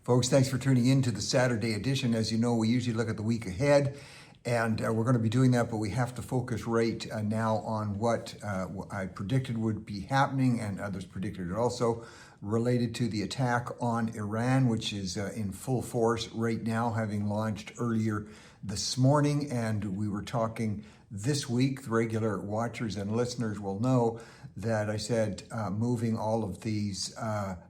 Folks, thanks for tuning in to the Saturday edition. As you know, we usually look at the week ahead, and we're going to be doing that, but we have to focus right now on what I predicted would be happening, and others predicted it also, related to the attack on Iran, which is in full force right now, having launched earlier this morning. And we were talking this week, the regular watchers and listeners will know that I said moving all of these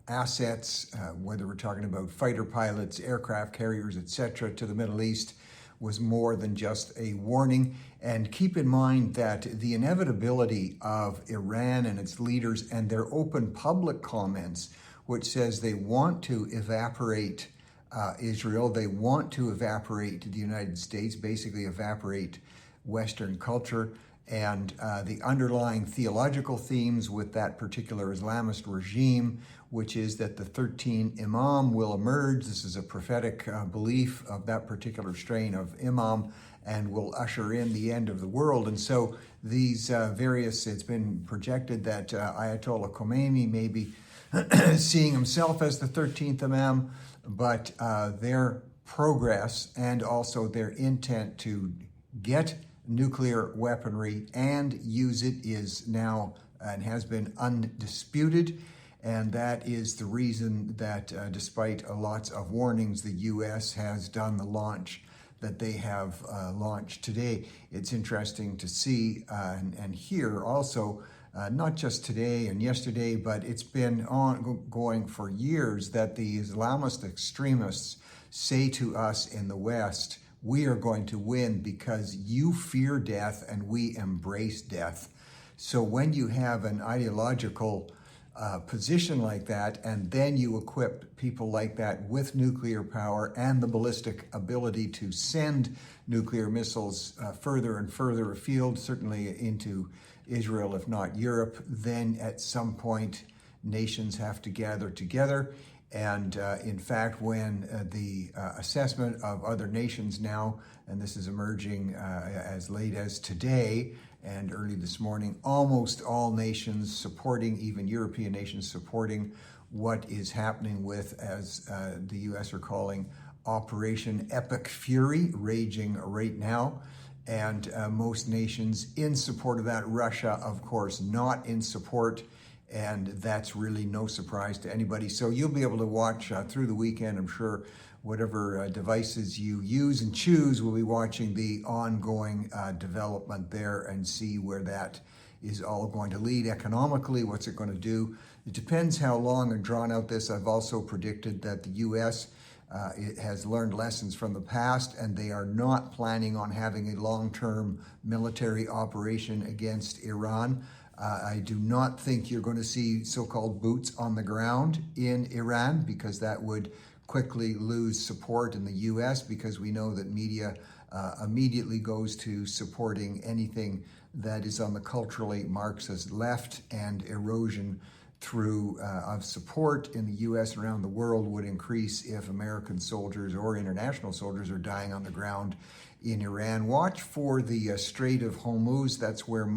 assets, whether we're talking about fighter pilots, aircraft carriers, etc., to the Middle East was more than just a warning. And keep in mind that the inevitability of Iran and its leaders and their open public comments, which says they want to evaporate Israel, they want to evaporate the United States, basically evaporate Western culture, and the underlying theological themes with that particular Islamist regime, which is that the 13 Imam will emerge. This is a prophetic belief of that particular strain of Imam, and will usher in the end of the world. And so these it's been projected that Ayatollah Khomeini may be seeing himself as the 13th Imam, but their progress and also their intent to get nuclear weaponry and use it is now and has been undisputed. And that is the reason that despite lots of warnings, the U.S. has done the launch that they have launched today. It's interesting to see and hear also, not just today and yesterday, but it's been ongoing for years, that the Islamist extremists say to us in the West, we are going to win because you fear death and we embrace death. So when you have an ideological position like that, and then you equip people like that with nuclear power and the ballistic ability to send nuclear missiles further and further afield, certainly into Israel, if not Europe, then at some point nations have to gather together. And in fact, when the assessment of other nations now, and this is emerging as late as today and early this morning, almost all nations supporting, even European nations supporting what is happening with, as the US are calling, Operation Epic Fury, raging right now. And most nations in support of that. Russia, of course, not in support. And that's really no surprise to anybody. So you'll be able to watch through the weekend, I'm sure, whatever devices you use and choose, we'll be watching the ongoing development there and see where that is all going to lead economically. What's it going to do? It depends how long and drawn out this. I've also predicted that the U.S. It has learned lessons from the past, and they are not planning on having a long-term military operation against Iran. I do not think you're going to see so-called boots on the ground in Iran, because that would quickly lose support in the U.S., because we know that media immediately goes to supporting anything that is on the culturally Marxist left, and erosion through of support in the U.S. and around the world would increase if American soldiers or international soldiers are dying on the ground in Iran. Watch for the Strait of Hormuz. That's where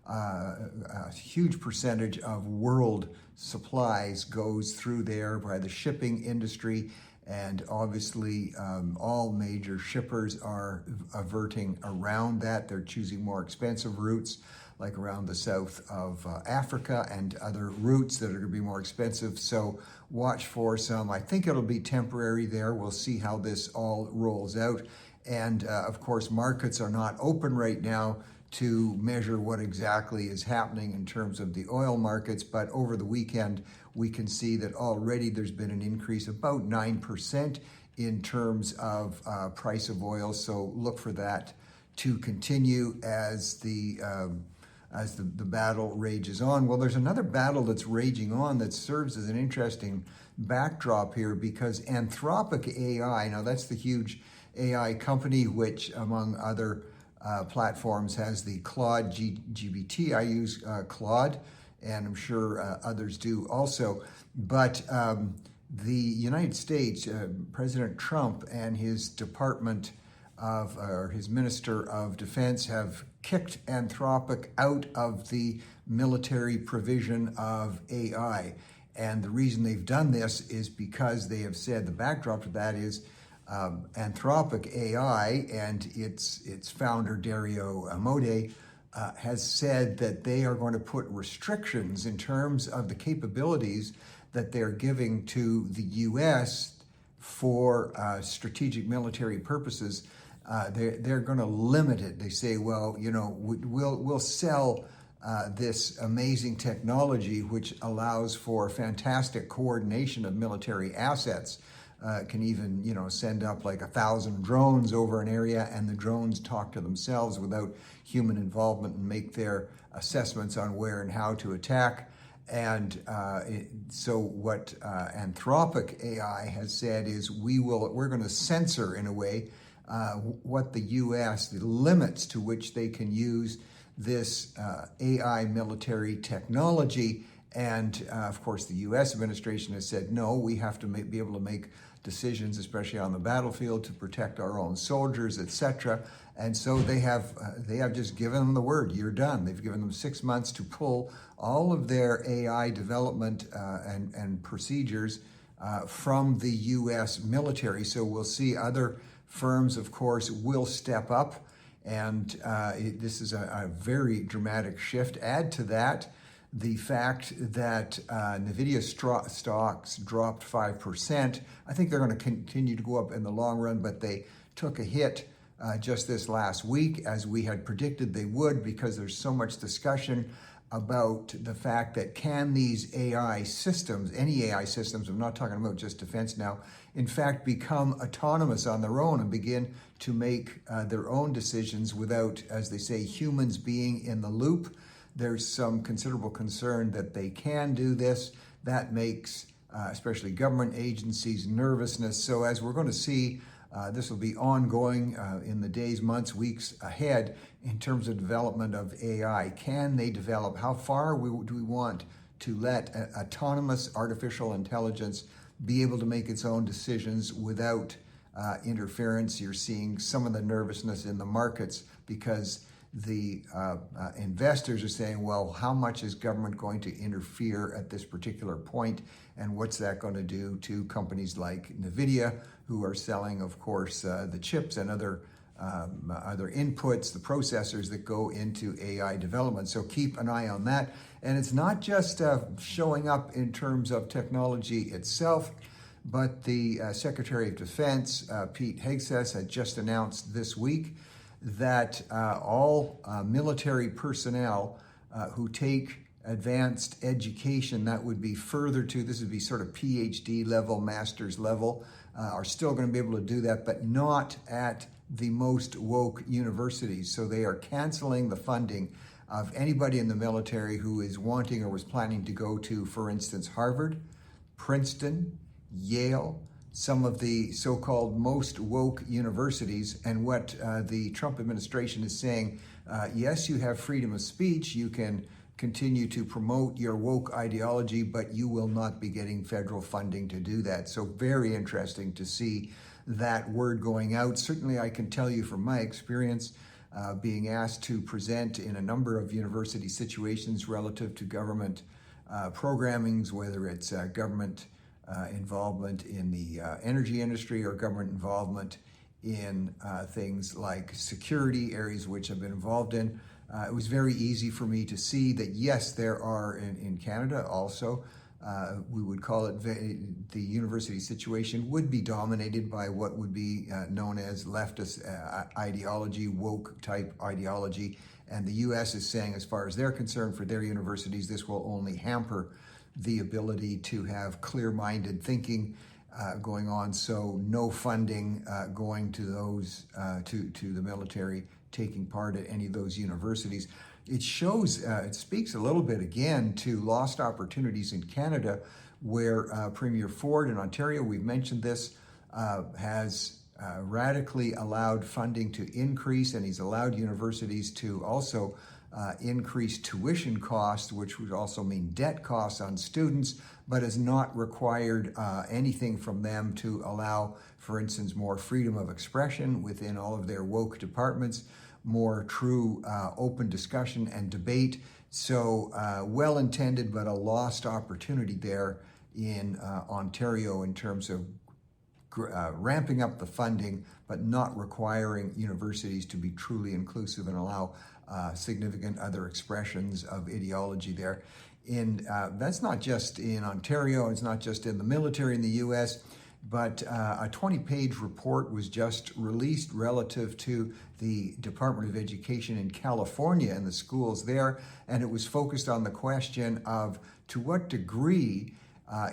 a huge percentage of world supplies goes through there by the shipping industry, and obviously all major shippers are averting around that. They're choosing more expensive routes, like around the south of Africa, and other routes that are going to be more expensive. So watch for some. I think it'll be temporary there. We'll see how this all rolls out. And of course, markets are not open right now to measure what exactly is happening in terms of the oil markets. But over the weekend, we can see that already there's been an increase of about 9% in terms of price of oil. So look for that to continue as the battle rages on. Well, there's another battle that's raging on that serves as an interesting backdrop here, because Anthropic AI, now that's the huge AI company, which among other platforms has the Claude GPT. I use Claude, and I'm sure others do also. But the United States, President Trump and his his Minister of Defense have kicked Anthropic out of the military provision of AI. And the reason they've done this is because they have said the backdrop to that is Anthropic AI and its founder, Dario Amodei, has said that they are going to put restrictions in terms of the capabilities that they're giving to the U.S. for strategic military purposes. They're going to limit it. They say, well, we'll sell this amazing technology which allows for fantastic coordination of military assets. Can even, send up like 1,000 drones over an area, and the drones talk to themselves without human involvement and make their assessments on where and how to attack. And so what Anthropic AI has said is we're going to censor in a way what the U.S., the limits to which they can use this AI military technology. And of course, the U.S. administration has said, no, we have to be able to make decisions, especially on the battlefield, to protect our own soldiers, etc. And so they have just given them the word, you're done. They've given them 6 months to pull all of their AI development and procedures from the U.S. military. So we'll see other firms, of course, will step up. And this is a very dramatic shift. Add to that the fact that NVIDIA stocks dropped 5%. I think they're going to continue to go up in the long run, but they took a hit just this last week, as we had predicted they would, because there's so much discussion about the fact that can these AI systems, any AI systems, I'm not talking about just defense now, in fact become autonomous on their own and begin to make their own decisions without, as they say, humans being in the loop. There's some considerable concern that they can do this. That makes especially government agencies nervousness. So as we're going to see, this will be ongoing in the days, months, weeks ahead in terms of development of AI. Can they develop? How far do we want to let autonomous artificial intelligence be able to make its own decisions without interference? You're seeing some of the nervousness in the markets because the investors are saying, well, how much is government going to interfere at this particular point? And what's that going to do to companies like NVIDIA, who are selling, of course, the chips and other inputs, the processors that go into AI development. So keep an eye on that. And it's not just showing up in terms of technology itself, but the Secretary of Defense, Pete Hegseth, had just announced this week that all military personnel who take advanced education, that would be further to, this would be sort of PhD level, master's level, are still going to be able to do that, but not at the most woke universities. So they are canceling the funding of anybody in the military who is wanting or was planning to go to, for instance, Harvard, Princeton, Yale, some of the so-called most woke universities. And what the Trump administration is saying, yes, you have freedom of speech, you can continue to promote your woke ideology, but you will not be getting federal funding to do that. So very interesting to see that word going out. Certainly I can tell you from my experience being asked to present in a number of university situations relative to government programmings, whether it's government involvement in the energy industry or government involvement in things like security areas, which I've been involved in. It was very easy for me to see that, yes, there are in Canada also, we would call it the university situation would be dominated by what would be known as leftist ideology, woke type ideology. And the US is saying, as far as they're concerned, for their universities, this will only hamper the ability to have clear-minded thinking going on. So no funding going to those, to the military taking part at any of those universities. It shows, it speaks a little bit again to lost opportunities in Canada, where Premier Ford in Ontario, we've mentioned this, has radically allowed funding to increase, and he's allowed universities to also increase tuition costs, which would also mean debt costs on students, but has not required anything from them to allow, for instance, more freedom of expression within all of their woke departments, more true open discussion and debate. So well-intended, but a lost opportunity there in Ontario in terms of ramping up the funding, but not requiring universities to be truly inclusive and allow significant other expressions of ideology there. And that's not just in Ontario, it's not just in the military in the US, but a 20-page report was just released relative to the Department of Education in California and the schools there, and it was focused on the question of to what degree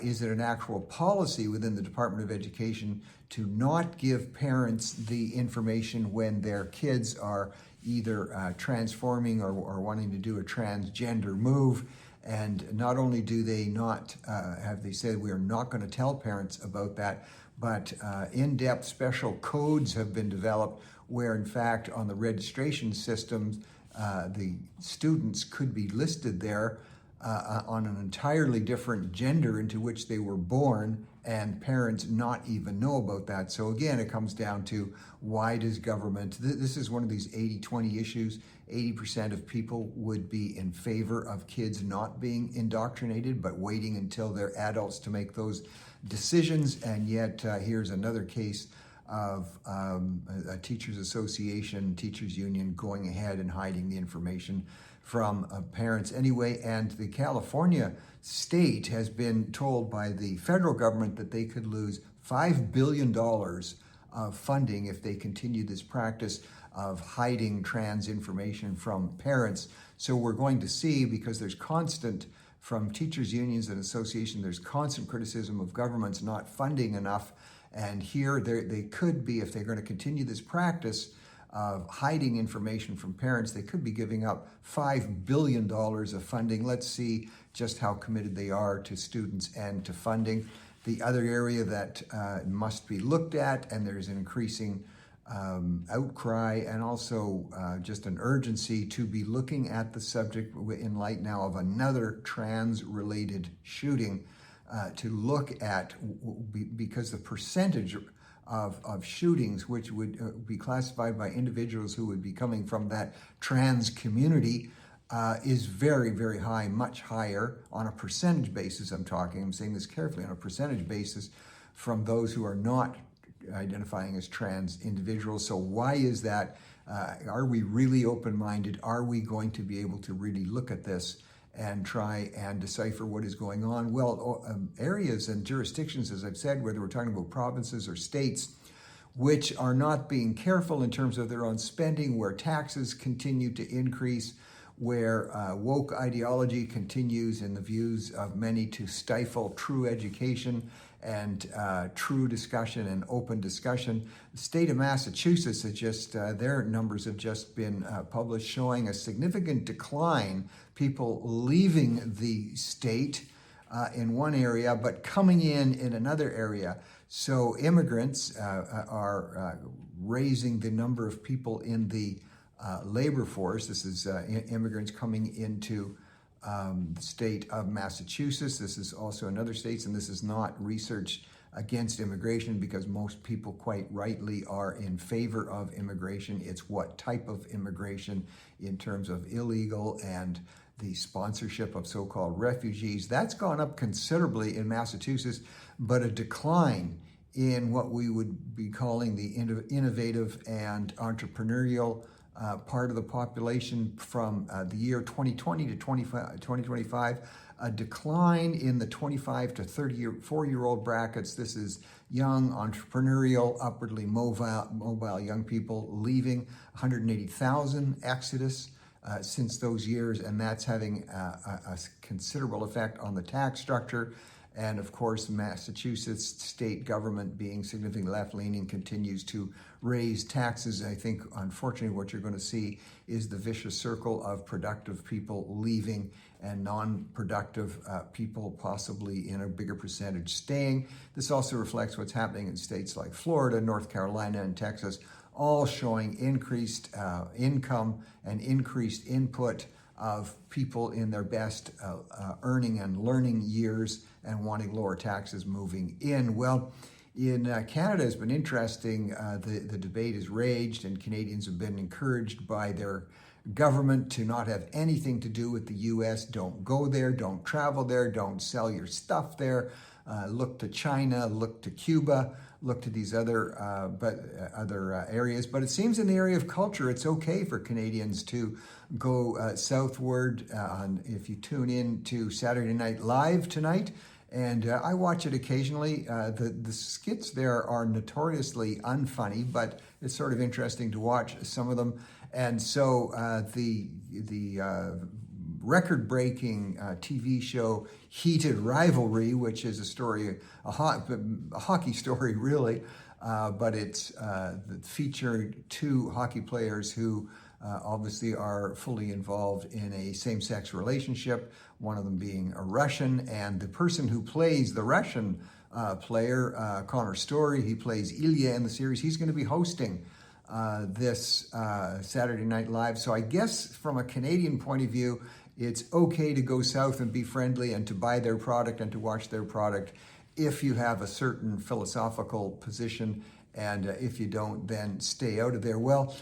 is it an actual policy within the Department of Education to not give parents the information when their kids are either transforming or wanting to do a transgender move. And not only do they not, have they said we are not going to tell parents about that, but in-depth special codes have been developed where in fact on the registration systems, the students could be listed there on an entirely different gender into which they were born, and parents not even know about that. So again, it comes down to why does government, this is one of these 80-20 issues. 80% of people would be in favor of kids not being indoctrinated, but waiting until they're adults to make those decisions. And yet here's another case of a teachers association, teachers union going ahead and hiding the information from parents anyway. And the California state has been told by the federal government that they could lose $5 billion of funding if they continue this practice of hiding trans information from parents. So we're going to see, because there's constant, from teachers unions and associations, there's constant criticism of governments not funding enough. And here they could be, if they're going to continue this practice of hiding information from parents, they could be giving up $5 billion of funding. Let's see just how committed they are to students and to funding. The other area that must be looked at, and there's an increasing outcry and also just an urgency to be looking at the subject in light now of another trans-related shooting, to look at, because the percentage of shootings which would be classified by individuals who would be coming from that trans community is very, very high, much higher on a percentage basis. I'm saying this carefully, on a percentage basis from those who are not identifying as trans individuals. So why is that? Are we really open-minded? Are we going to be able to really look at this and try and decipher what is going on? Well, areas and jurisdictions, as I've said, whether we're talking about provinces or states, which are not being careful in terms of their own spending, where taxes continue to increase, where woke ideology continues in the views of many to stifle true education and true discussion and open discussion. The state of Massachusetts has just, their numbers have just been published showing a significant decline, people leaving the state in one area, but coming in another area. So immigrants are raising the number of people in the labor force. This is immigrants coming into the state of Massachusetts. This is also in other states, and this is not research against immigration, because most people quite rightly are in favor of immigration. It's what type of immigration in terms of illegal and the sponsorship of so-called refugees. That's gone up considerably in Massachusetts, but a decline in what we would be calling the innovative and entrepreneurial part of the population from the year 2020 to 2025, a decline in the 25 to 34-year-old brackets. This is young, entrepreneurial, upwardly mobile young people leaving, 180,000 exodus since those years, and that's having a considerable effect on the tax structure. And of course, the Massachusetts state government, being significantly left-leaning, continues to raise taxes. I think, unfortunately, what you're going to see is the vicious circle of productive people leaving and non-productive people possibly in a bigger percentage staying. This also reflects what's happening in states like Florida, North Carolina, and Texas, all showing increased income and increased input of people in their best earning and learning years and wanting lower taxes moving in. Well, in Canada, it's been interesting. The debate has raged, and Canadians have been encouraged by their government to not have anything to do with the U.S. Don't go there, don't travel there, don't sell your stuff there. Look to China, look to Cuba, look to these other areas. But it seems in the area of culture, it's okay for Canadians to go southward. If you tune in to Saturday Night Live tonight, and I watch it occasionally. The skits there are notoriously unfunny, but it's sort of interesting to watch some of them. And so the record-breaking TV show Heated Rivalry, which is a story, a hockey story really, but it's featured two hockey players who obviously are fully involved in a same-sex relationship, one of them being a Russian, and the person who plays the Russian player, Connor Story, he plays Ilya in the series, he's going to be hosting this Saturday Night Live. So I guess from a Canadian point of view, it's okay to go south and be friendly and to buy their product and to watch their product if you have a certain philosophical position, and if you don't, then stay out of there. Well,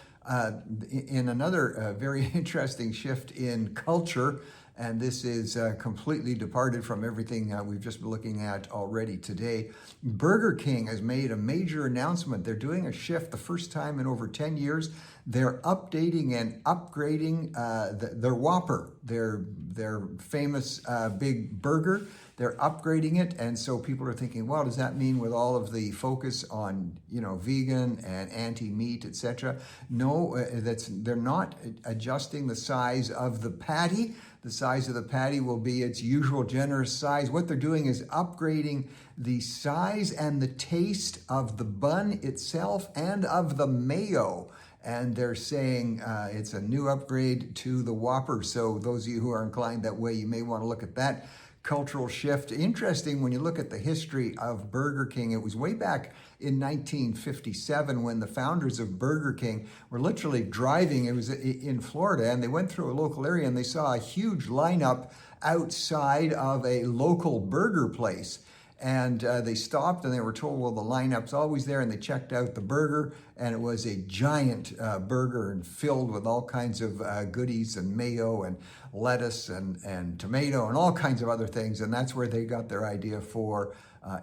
in another very interesting shift in culture, and this is completely departed from everything we've just been looking at already today, Burger King has made a major announcement. They're doing a shift, the first time in over 10 years. They're updating and upgrading their Whopper, their famous big burger. They're upgrading it, and so people are thinking, well, does that mean with all of the focus on, vegan and anti-meat, etc.? No, they're not adjusting the size of the patty. The size of the patty will be its usual generous size. What they're doing is upgrading the size and the taste of the bun itself and of the mayo. And they're saying it's a new upgrade to the Whopper. So those of you who are inclined that way, you may want to look at that cultural shift. Interesting when you look at the history of Burger King. It was way back in 1957 when the founders of Burger King were literally driving. It was in Florida, and they went through a local area and they saw a huge lineup outside of a local burger place. And they stopped and they were told, well, the lineup's always there. And they checked out the burger, and it was a giant burger and filled with all kinds of goodies and mayo and lettuce and tomato and all kinds of other things. And that's where they got their idea for,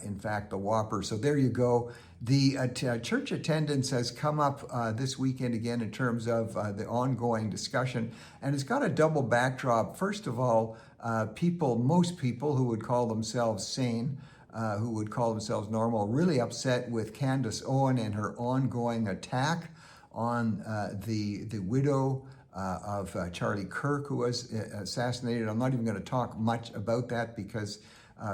in fact, the Whopper. So there you go. The church attendance has come up this weekend again in terms of the ongoing discussion. And it's got a double backdrop. First of all, most people who would call themselves sane, who would call themselves normal, really upset with Candace Owen and her ongoing attack on the widow of Charlie Kirk, who was assassinated. I'm not even going to talk much about that because,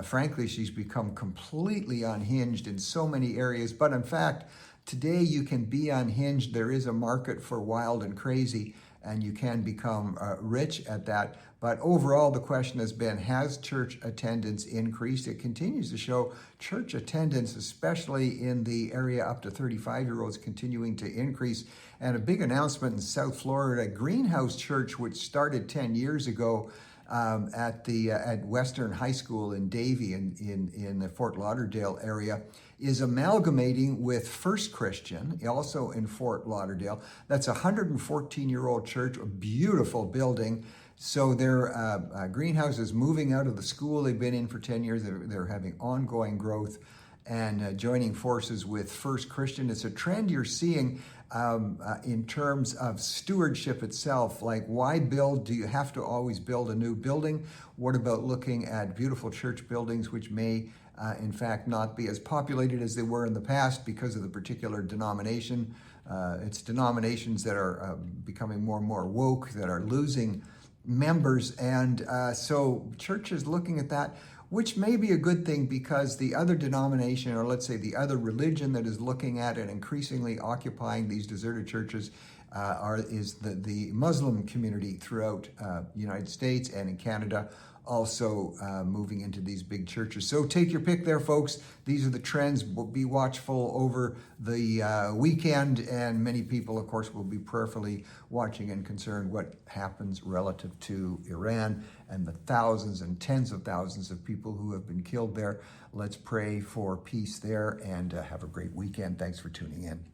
frankly, she's become completely unhinged in so many areas. But in fact, today you can be unhinged. There is a market for wild and crazy, and you can become rich at that. But overall, the question has been, has church attendance increased? It continues to show church attendance, especially in the area up to 35-year-olds, continuing to increase. And a big announcement in South Florida, Greenhouse Church, which started 10 years ago at Western High School in Davie in the Fort Lauderdale area, is amalgamating with First Christian, also in Fort Lauderdale. That's a 114-year-old church, a beautiful building. So their greenhouse is moving out of the school they've been in for 10 years. They're having ongoing growth and joining forces with First Christian. It's a trend you're seeing in terms of stewardship itself. Like, why build? Do you have to always build a new building? What about looking at beautiful church buildings which may, in fact, not be as populated as they were in the past because of the particular denomination? It's denominations that are becoming more and more woke, that are losing members, and so church is looking at that, which may be a good thing, because the other denomination, or let's say the other religion that is looking at and increasingly occupying these deserted churches is the Muslim community throughout the United States and in Canada, also moving into these big churches. So take your pick there, folks. These are the trends. Be watchful over the weekend, and many people, of course, will be prayerfully watching and concerned what happens relative to Iran and the thousands and tens of thousands of people who have been killed there. Let's pray for peace there, and have a great weekend. Thanks for tuning in.